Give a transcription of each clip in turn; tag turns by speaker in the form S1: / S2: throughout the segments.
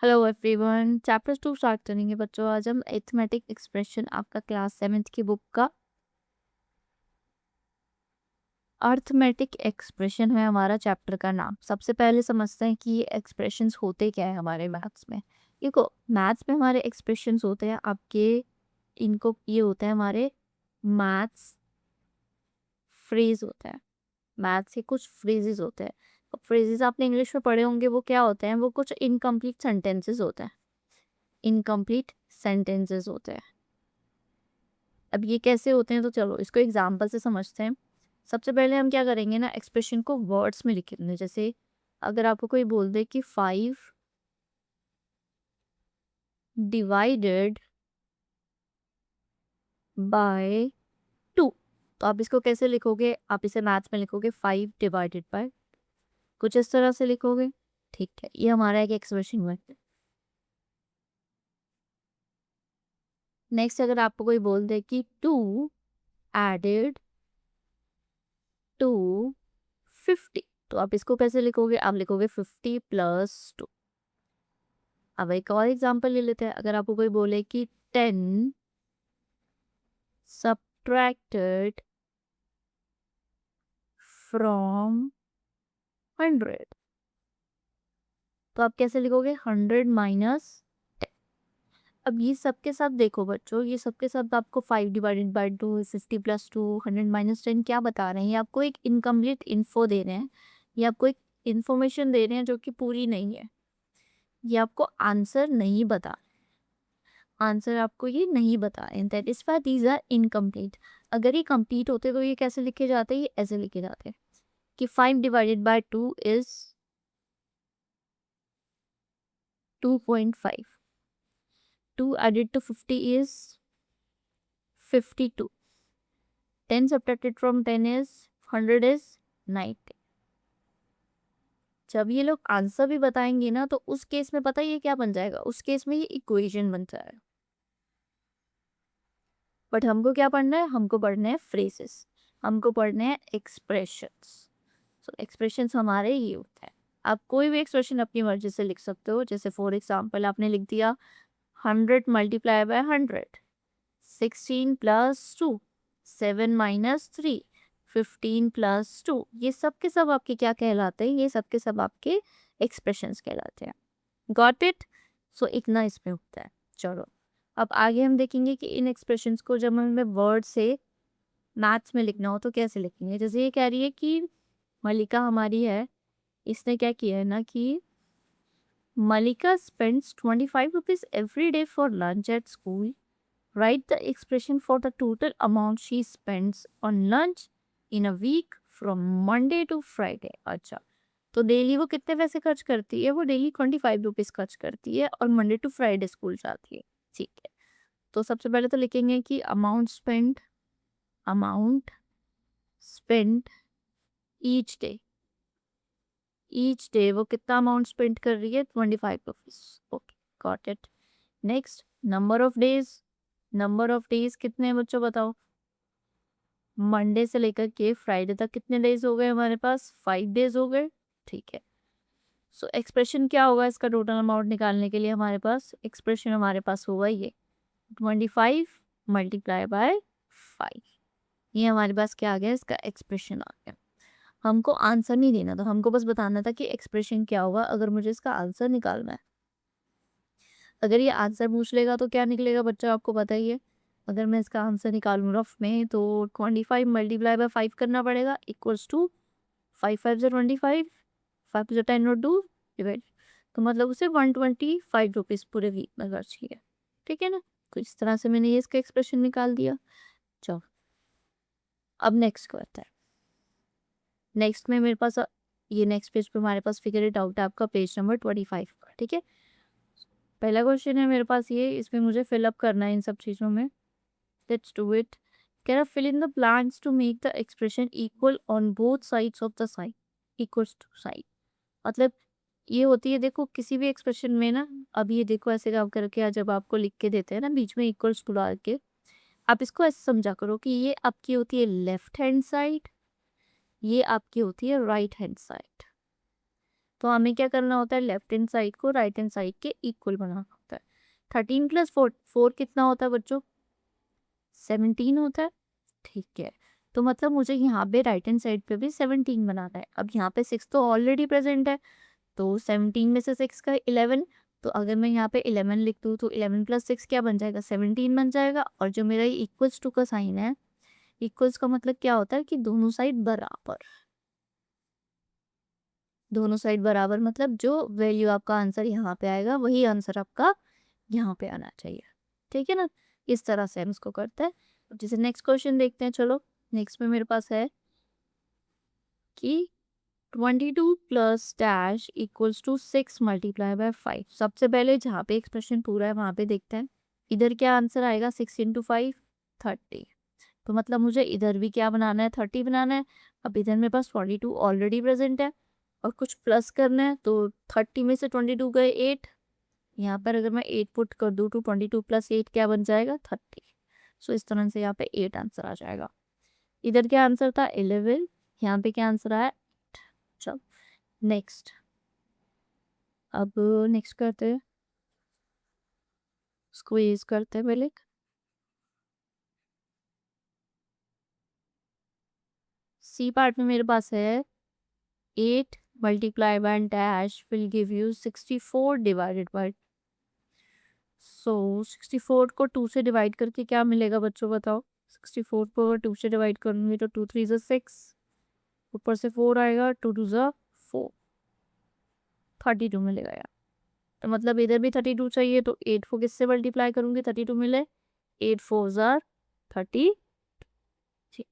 S1: Hello everyone, chapter 2 start करेंगे बच्चों। आज हम अरिथमेटिक एक्सप्रेशन आपका क्लास 7th की बुक का अरिथमेटिक एक्सप्रेशन है हमारा चैप्टर का नाम। सबसे पहले समझते हैं कि ये एक्सप्रेशंस होते क्या है हमारे मैथ्स में। देखो, मैथ्स में हमारे एक्सप्रेशंस होते हैं आपके, इनको ये होते हैं हमारे मैथ्स फ्रेज होते हैं। मैथ्स के कुछ फ्रेजेस होते हैं। फ्रेजेस आपने इंग्लिश में पढ़े होंगे, वो क्या होते हैं? वो कुछ इनकम्प्लीट सेंटेंसेस होते हैं। इनकम्प्लीट सेंटेंसेस होते हैं। अब ये कैसे होते हैं, तो चलो इसको एग्जाम्पल से समझते हैं। सबसे पहले हम क्या करेंगे ना, एक्सप्रेशन को वर्ड्स में लिखेंगे। जैसे अगर आपको कोई बोल दे कि 5 डिवाइडेड बाय 2, तो आप इसको कैसे लिखोगे? आप इसे मैथ्स में लिखोगे 5 डिवाइडेड बाय, कुछ इस तरह से लिखोगे। ठीक है, ये हमारा एक एक्सप्रेशन हुआ। नेक्स्ट, अगर आपको कोई बोल दे कि 2 एडेड टू 50, तो आप इसको कैसे लिखोगे? आप लिखोगे 50 प्लस 2। अब एक और एग्जांपल ले लेते हैं। अगर आपको कोई बोले कि 10 सब्ट्रैक्टेड फ्रॉम 100, तो आप कैसे लिखोगे? 100 माइनस 10। अब ये सबके सब देखो बच्चों, ये सबके सब आपको 5 डिवाइडेड बाय 2, 50 प्लस 2, 100 माइनस 10 क्या बता रहे हैं? ये आपको एक इनकम्प्लीट इन्फो दे रहे हैं। ये आपको एक इंफॉर्मेशन दे रहे हैं जो कि पूरी नहीं है। ये आपको आंसर नहीं बता, आंसर आपको ये नहीं बता रहे हैं। That is why these are incomplete. अगर ये कंप्लीट होते तो ये कैसे लिखे जाते? ये ऐसे लिखे जाते कि 5 divided by 2 is 2.5, 2 added to 50 is 52, 10 subtracted from 10 is 100 is 90। जब ये लोग आंसर भी बताएंगे ना, तो उस केस में पता है ये क्या बन जाएगा? उस केस में ये इक्वेशन बन जाएगा। बट हमको क्या पढ़ना है? हमको पढ़ना है फ्रेजेस, हमको पढ़ने हैं एक्सप्रेशंस। सो एक्सप्रेशंस हमारे ये होते हैं। आप कोई भी एक्सप्रेशन अपनी मर्जी से लिख सकते हो। जैसे फॉर एग्जांपल आपने लिख दिया 100 multiply by 100, 16 plus 2, 7 minus 3, 15 plus 2। ये सब के सब आपके क्या कहलाते हैं? ये सब के सब आपके एक्सप्रेशंस कहलाते हैं। Got it? सो इतना इसमें होता है। चलो, अब आगे हम देखेंगे कि इन एक्सप्रेशंस को जब हमें वर्ड से मैथ्स में लिखना हो तो कैसे लिखेंगे। जैसे ये कह रही है कि मलिका हमारी है, इसने क्या किया है ना कि Malika spends 25 rupees every day for lunch at school. Write the expression for the total amount she spends on lunch in a week from Monday to Friday। अच्छा, तो डेली वो कितने पैसे खर्च करती है? वो डेली 25 रुपीज़ खर्च करती है और मंडे टू फ्राइडे स्कूल जाती है। ठीक है, तो सबसे पहले तो लिखेंगे कि अमाउंट स्पेंड ईच डे वो कितना अमाउंट स्पेंड कर रही है? 25 rupees. Okay, got it. Next, number of days कितने हैं बच्चों बताओ? मंडे से लेकर के फ्राइडे तक कितने डेज हो गए हमारे पास? 5 डेज हो गए। ठीक है, सो एक्सप्रेशन क्या होगा इसका टोटल अमाउंट निकालने के लिए? हमारे पास एक्सप्रेशन हमारे पास होगा ये 25 मल्टीप्लाई बाय 5। ये हमारे पास क्या आ गया? इसका एक्सप्रेशन आ गया। हमको आंसर नहीं देना था, हमको बस बताना था कि एक्सप्रेशन क्या होगा अगर मुझे इसका आंसर निकालना है। अगर ये आंसर पूछ लेगा तो क्या निकलेगा बच्चा, आपको पता ही है। अगर मैं इसका आंसर निकालूँ रफ में, तो 25 मल्टीप्लाई बाय 5 करना पड़ेगा, इक्वल्स टू 5 5 जो 25, 5 जो 10 और 2 डिवाइड, तो मतलब उसे 125 रुपीज़ पूरे वीक में खर्च किया। ठीक है ना? तो इस तरह से मैंने ये इसका एक्सप्रेशन निकाल दिया। चलो, अब नेक्स्ट को आता है। नेक्स्ट में मेरे पास ये नेक्स्ट पेज पे हमारे पास फिगर इट आउट है आपका पेज नंबर 25 का। ठीक है, पहला क्वेश्चन है मेरे पास ये, इसमें मुझे फिलअप करना है इन सब चीज़ों में। Let's do it. कह रहा fill in the blanks to make the expression equal on both sides of the sign, equals to sign. मतलब ये होती है, देखो किसी भी एक्सप्रेशन में ना, अब ये देखो ऐसे काम करके जब आपको लिख के देते हैं ना बीच में इक्वल्स टू डाल के, आप इसको ऐसे समझा करो कि ये आपकी होती है लेफ्ट हैंड साइड, ये आपकी होती है राइट हैंड साइड। तो हमें क्या करना होता है, लेफ्ट हैंड साइड को राइट हैंड साइड के इक्वल बनाना होता है। 13 प्लस 4 कितना होता है बच्चों, 17 होता है। ठीक है, तो मतलब मुझे यहाँ पे राइट हैंड साइड पे भी 17 बनाना है। अब यहाँ पे 6 तो ऑलरेडी प्रेजेंट है, तो 17 में से 6 का 11, तो अगर मैं यहाँ पे 11 लिख दूँ तो 11 प्लस 6 क्या बन जाएगा, 17 बन जाएगा। और जो मेरा इक्वल्स टू का साइन है, इक्वल्स का मतलब क्या होता है कि दोनों साइड बराबर, दोनों साइड बराबर मतलब जो वैल्यू आपका आंसर यहाँ पे आएगा वही आंसर आपका यहाँ पे आना चाहिए। ठीक है ना, इस तरह से हम इसको करते हैं। अब जैसे नेक्स्ट क्वेश्चन देखते हैं। चलो नेक्स्ट में मेरे पास है कि 22 plus dash equals to 6 multiply by 5। सबसे पहले जहाँ पे एक्सप्रेशन पूरा है वहाँ पे देखते हैं इधर क्या आंसर आएगा, 6 इंटू 5 30। तो मतलब मुझे इधर भी क्या बनाना है, 30 बनाना है। अब इधर मेरे पास 22 ऑलरेडी प्रेजेंट है और कुछ प्लस करना है, तो 30 में से 22 गए 8, यहाँ पर अगर मैं 8 पुट कर दूँ तो 22 प्लस 8 क्या बन जाएगा, 30। सो इस तरह से यहाँ पे 8 आंसर आ जाएगा। इधर क्या आंसर था, 11, यहाँ पे क्या आंसर आया, 8। चल नेक्स्ट, अब नेक्स्ट करते हैं, स्क्वीज करते हैं पहले। सी पार्ट में मेरे पास है 8 multiply by dash will give you 64 divided by. So 64 को 2 से डिवाइड करके क्या मिलेगा बच्चों बताओ, 64 को अगर 2 से डिवाइड करूंगी तो 2 3 6, ऊपर से 4 आएगा, 2 2 4, 32 मिलेगा यार। तो मतलब इधर भी 32 चाहिए, तो 8 को किससे मल्टीप्लाई करूंगी 32 मिले, 8 4 30। ठीक,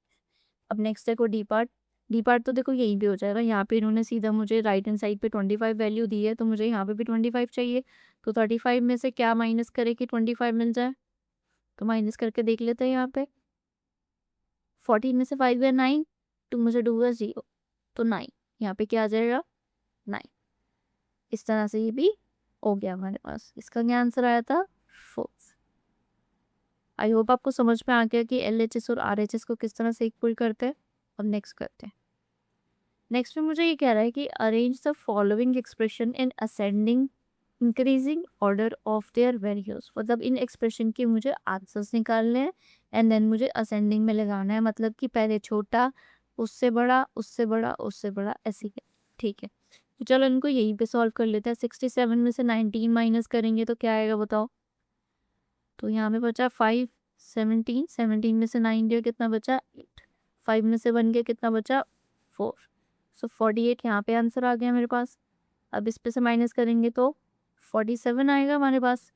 S1: अब नेक्स्ट है को डी पार्ट। डी पार्ट तो देखो यहीं पे हो जाएगा, यहाँ पे इन्होंने सीधा मुझे राइट हैंड साइड पे 25 वैल्यू दी है, तो मुझे यहाँ पे भी 25 चाहिए। तो 35 में से क्या माइनस करे कि 25 मिल जाए, तो माइनस करके देख लेते हैं। यहाँ पे 14 में से 5 गया 9, तो मुझे डूबा 0, तो 9 यहाँ पे क्या आ जाएगा, 9। इस तरह से ये भी हो गया हमारे पास। इसका क्या आंसर आया था, 4। आई होप आपको समझ में आ गया कि LHS और RHS को किस तरह से इक्वल करते हैं। अब नेक्स्ट करते हैं। नेक्स्ट में मुझे ये कह रहा है कि arrange the following expression in ascending increasing order of their values. मतलब इन एक्सप्रेशन के मुझे आंसर्स निकालने हैं एंड देन मुझे असेंडिंग में लगाना है, मतलब कि पहले छोटा, उससे बड़ा, उससे बड़ा, उससे बड़ा, ऐसे। ठीक है, तो चलो इनको यहीं पे सॉल्व कर लेते हैं। 67 में से 19 माइनस करेंगे तो क्या आएगा बताओ। तो यहाँ पे बचा 5, 17, 17 में से 9 गया कितना बचा, 8, 5 में से 1 गया कितना बचा, 4। सो 48 यहाँ पे आंसर आ गया मेरे पास। अब इस पे से माइनस करेंगे तो 47 आएगा हमारे पास।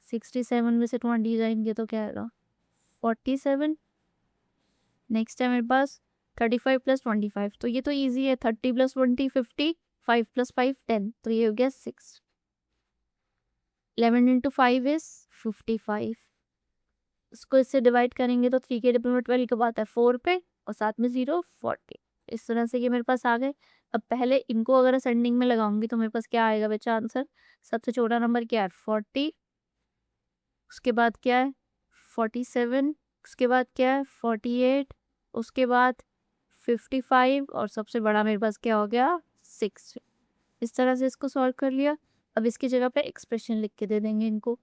S1: 67 में से 20 जाएंगे तो क्या आएगा, 47। नेक्स्ट है मेरे पास 35 प्लस 25, तो ये तो ईजी है, 30 प्लस 20 50, 5 प्लस 5 10, तो ये हो गया 6। 11 इंटू 5 इज 55। इसको इससे डिवाइड करेंगे तो 3 के डबल में 12 कब आता है, 4 पे, और साथ में 0 40। इस तरह से ये मेरे पास आ गए। अब पहले इनको अगर असेंडिंग में लगाऊंगी तो मेरे पास क्या आएगा बच्चा आंसर, सबसे छोटा नंबर क्या है 40, उसके बाद क्या है 47, उसके बाद क्या है 48, उसके बाद 55, और सबसे बड़ा मेरे पास क्या हो गया 6। इस तरह से इसको सॉल्व कर लिया। अब इसकी जगह पे एक्सप्रेशन लिख के दे देंगे इनको।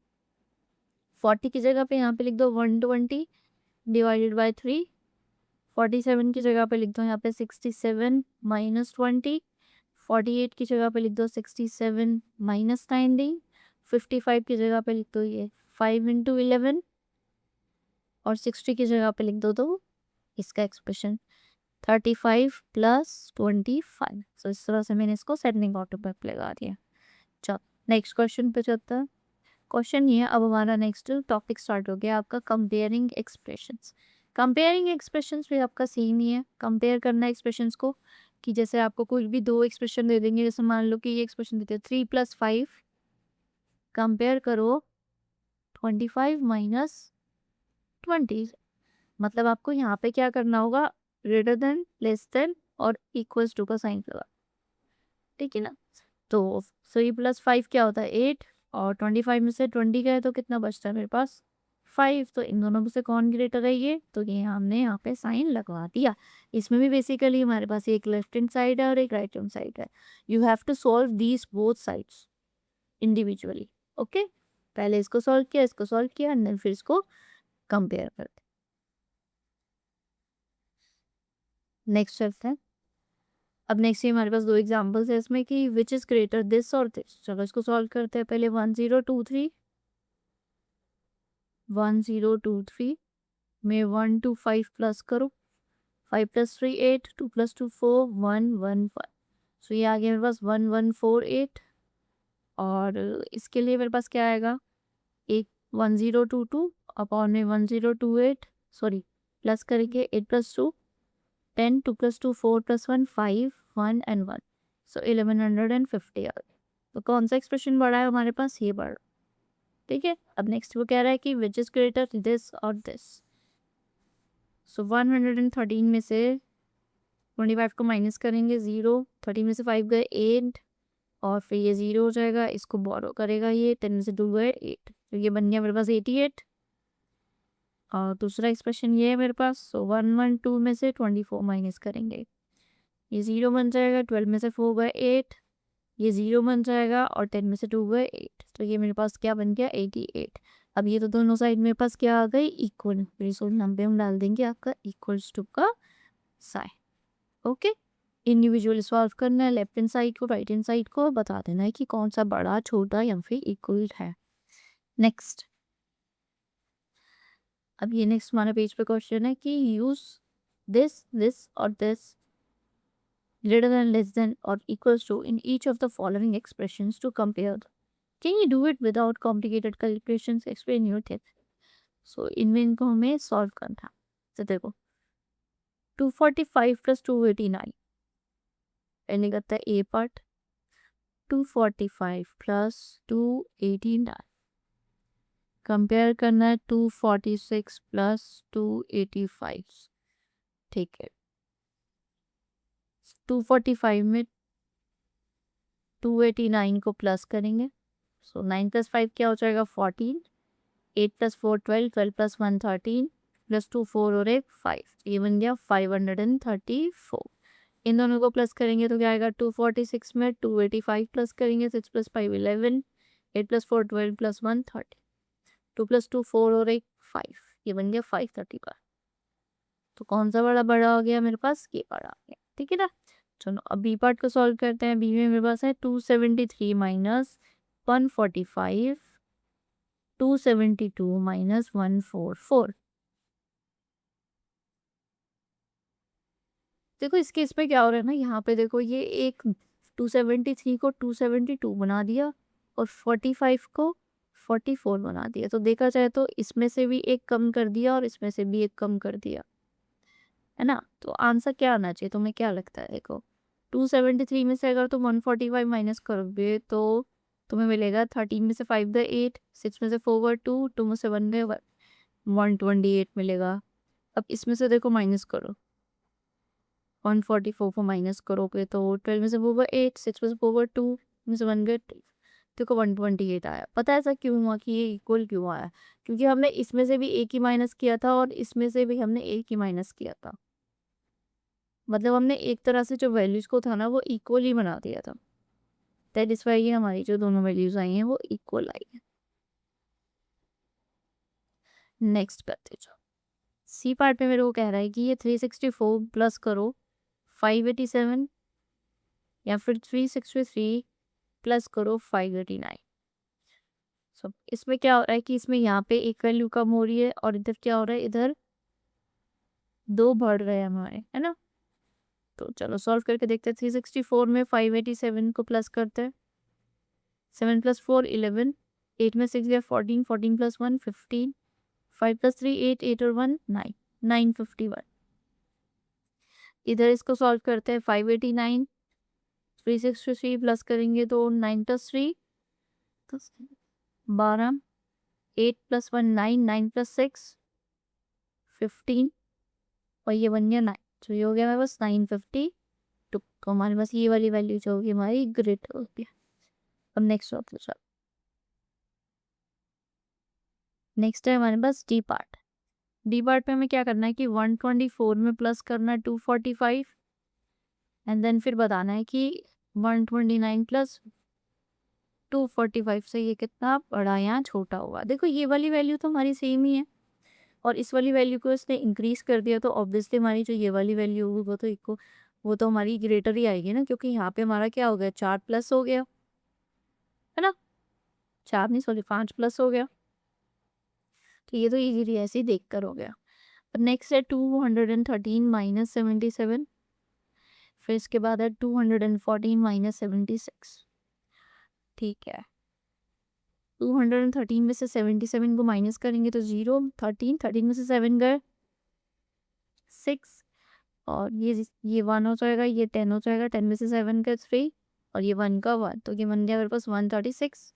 S1: 40 की जगह पे यहाँ पे लिख दो 120 डिवाइडेड बाय 3। 47 की जगह पे लिख दो यहाँ पे 67 माइनस 20। 48 की जगह पे लिख दो 67 माइनस 90। 55 की जगह पे लिख दो ये 5 इंटू 11, और 60 की जगह पे लिख दो तो इसका एक्सप्रेशन 35 प्लस 25। सो इस तरह से मैंने इसको सेंडिंग ऑर्डर पे लगा दिया। चलो नेक्स्ट क्वेश्चन पे चलता है। क्वेश्चन ये है, अब हमारा नेक्स्ट टॉपिक स्टार्ट हो गया आपका कंपेयरिंग एक्सप्रेशंस। कंपेयरिंग एक्सप्रेशंस भी आपका सेम ही है, कंपेयर करना एक्सप्रेशंस को, कि जैसे आपको कोई भी दो एक्सप्रेशन दे देंगे, जैसे मान लो कि ये एक्सप्रेशन देते हैं 3 प्लस 5 कंपेयर करो 25 माइनस 20। मतलब आपको यहाँ पे क्या करना होगा, ग्रेटर देन, लेस देन और इक्वल्स टू का साइन लगा, ठीक है ना। तो 3 प्लस 5 क्या होता है 8, और 25 में से 20 गए तो कितना बचता है मेरे पास 5, तो इन दोनों में से कौन ग्रेटर है ये, तो ये हमने यहाँ पे साइन लगवा दिया। इसमें भी बेसिकली हमारे पास एक लेफ्ट हैंड साइड है और एक राइट हैंड साइड है। You have to solve these both sides individually. Okay, पहले इसको सॉल्व किया, इसको सॉल्व किया एंड देन फिर इसको कंपेयर करते। नेक्स्ट चलते हैं। अब नेक्स्ट ये हमारे पास दो एग्जांपल्स है इसमें कि विच इज ग्रेटर दिस और दिस। चलो इसको सॉल्व करते हैं। पहले 1023 1023 में 1 2 5 प्लस करो। 5 + 3 8, 2 + 2 4 1 1 5। सो ये आ गया मेरे पास 1148। और इसके लिए मेरे पास क्या आएगा, एक 1022 अपॉन में 1028, सॉरी प्लस करेंगे 8 + 2 10, 2 + 2 4 + 1 5 1 एंड 1। सो 1150 आ गया। तो कौन सा एक्सप्रेशन बढ़ा है हमारे पास, ये बढ़ा। ठीक है, अब नेक्स्ट वो कह रहा है कि विच इज ग्रेटर दिस और दिस। सो 113 में से 25 को माइनस करेंगे 0, 13 में से 5 गए 8 और फिर ये 0 हो जाएगा, इसको बोरो करेगा ये 10 में से 2 गए 8, तो ये बन गया मेरे पास 88। और दूसरा एक्सप्रेशन ये है मेरे पास। सो 112 में से 24 माइनस करेंगे, ये 0 बन जाएगा, 12 में से 4 गए 8, ये 0 बन जाएगा और 10 में से 2 गए 8, तो ये मेरे पास क्या बन गया 88। अब ये तो दोनों साइड मेरे पास क्या आ गई, इक्वल। फिर इसको नंबर हम डाल देंगे आपका इक्वल्स टू का साइन। ओके, इंडिविजुअली सॉल्व करना है, लेफ्ट हैंड साइड को राइट हैंड साइड को बता देना है कि कौन सा बड़ा छोटा या फिर इक्वल है। नेक्स्ट, अब ये नेक्स्ट हमारे पेज पे क्वेश्चन है कि यूज दिस दिस और this greater than, less than or equals to in each of the following expressions to compare them. Can you do it without complicated calculations? Explain your tip. So इनमें इनको हमें solve करना है। तो देखो 245 + 289 पहले करता है ए पार्ट। 245 + 289 कंपेयर करना है 246 + 285। ठीक है, 245 में 289 को प्लस करेंगे। सो 9 + 5 क्या हो जाएगा 14, 8 + 4 12, 12 + 1 13 + 2 4 और एक 5, ये बन गया 534। इन दोनों को प्लस करेंगे तो क्या आएगा 246 में 285 प्लस करेंगे 6 + 5 11, 8 + 4 12 + 1 13, 2 + 2 4 और एक 5, ये बन गया 531। तो कौन सा बड़ा बड़ा हो गया मेरे पास, ये बड़ा आ गया। ठीक है ना, चलो अब बी पार्ट को सॉल्व करते हैं। बी में मेरे पास है 273 - 145, 272 - 144। देखो इसके इस पे क्या हो रहा है ना, यहाँ पे देखो ये एक 273 को 272 बना दिया और 45 को 44 बना दिया। तो देखा जाए तो इसमें से भी एक कम कर दिया और इसमें से भी एक कम कर दिया, है ना। तो आंसर क्या आना चाहिए, तुम्हें क्या लगता है। देखो 273 में से अगर तुम 145 माइनस करोगे तो तुम्हें मिलेगा 13 में से 5 गए 8, 6 में से 4 गए 2, 2 में से 1 गए 1, 128 मिलेगा। अब इसमें से देखो माइनस करो, 144 को माइनस करोगे तो 12 में से 4 गए 8, 6 में से 4 गए 2 में से 1 गए 2, देखो 128 आया। पता है ऐसा क्यों हुआ कि ये इक्वल क्यों आया, क्योंकि हमने इसमें से भी एक ही माइनस किया था और इसमें से भी हमने एक ही माइनस किया था। मतलब हमने एक तरह से जो वैल्यूज को था ना वो इक्वल ही बना दिया था। दैट इज वाई ये हमारी जो दोनों वैल्यूज आई हैं वो इक्वल आई है। नेक्स्ट करते जाओ। सी पार्ट में मेरे को कह रहा है कि ये 364 प्लस करो 587 या फिर 363 प्लस करो 589। सो इसमें क्या हो रहा है कि इसमें यहाँ पे एक वैल्यू कम हो रही है और इधर क्या हो रहा है, इधर दो बढ़ रहे हैं हमारे, है ना। तो चलो सॉल्व करके देखते हैं। 364 में 587 को प्लस करते हैं। 7 + 4 11, 8 में 6 गया 14, 14 + 1 15, 5 + 3 8, 8 और 1 9, 951। इधर इसको सॉल्व करते हैं। 589, 363 प्लस करेंगे तो 9 + 3 12, 8 + 1 9, 9 + 6 15 और ये बन गया 9। तो ये हो गया मेरे पास 952। तो हमारे पास ये वाली वैल्यू जो होगी हमारी ग्रेटर होगी। अब नेक्स्ट सॉल्व। नेक्स्ट है हमारे पास डी पार्ट। डी पार्ट में हमें क्या करना है कि 124 में प्लस करना है 245 एंड देन फिर बताना है कि 129 प्लस 245 से ये कितना बड़ा या छोटा होगा। देखो ये वाली वैल्यू तो हमारी सेम ही है और इस वाली वैल्यू को इसने इंक्रीज कर दिया तो ऑब्वियसली हमारी जो ये वाली वैल्यू होगी वो तो हमारी ग्रेटर ही आएगी ना, क्योंकि यहाँ पे हमारा क्या हो गया 4 प्लस हो गया है ना, 4 नहीं सॉरी 5 प्लस हो गया। तो ये तो इजीली ऐसे ही देख कर हो गया। नेक्स्ट है 213 माइनस 77, फिर इसके बाद है 214 माइनस 76। ठीक है, 213 में से 77 को माइनस करेंगे तो 0, 13 में से 7 गए 6 और ये 1 हो जाएगा, ये 10 हो जाएगा, 10 में से 7 का 3 और ये 1 का 1, तो ये बन गया मेरे पास 136।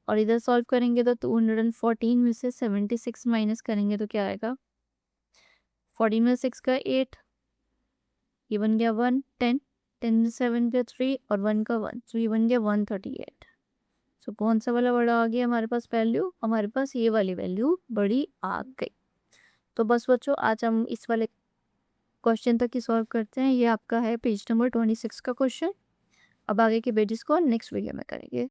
S1: और इधर सॉल्व करेंगे तो 214 में से 76 माइनस करेंगे तो क्या आएगा 14 में 6 का 8, ये बन गया 1, 10, 10 में 7 का 3 और 1 का 1, तो ये बन गया 138। सो कौन सा वाला बड़ा आ गया हमारे पास वैल्यू, हमारे पास ये वाली वैल्यू बड़ी आ गई। तो बस बच्चों आज हम इस वाले क्वेश्चन तक ही सॉल्व करते हैं। ये आपका है पेज नंबर 26 का क्वेश्चन। अब आगे के पेजेस को नेक्स्ट वीडियो में करेंगे।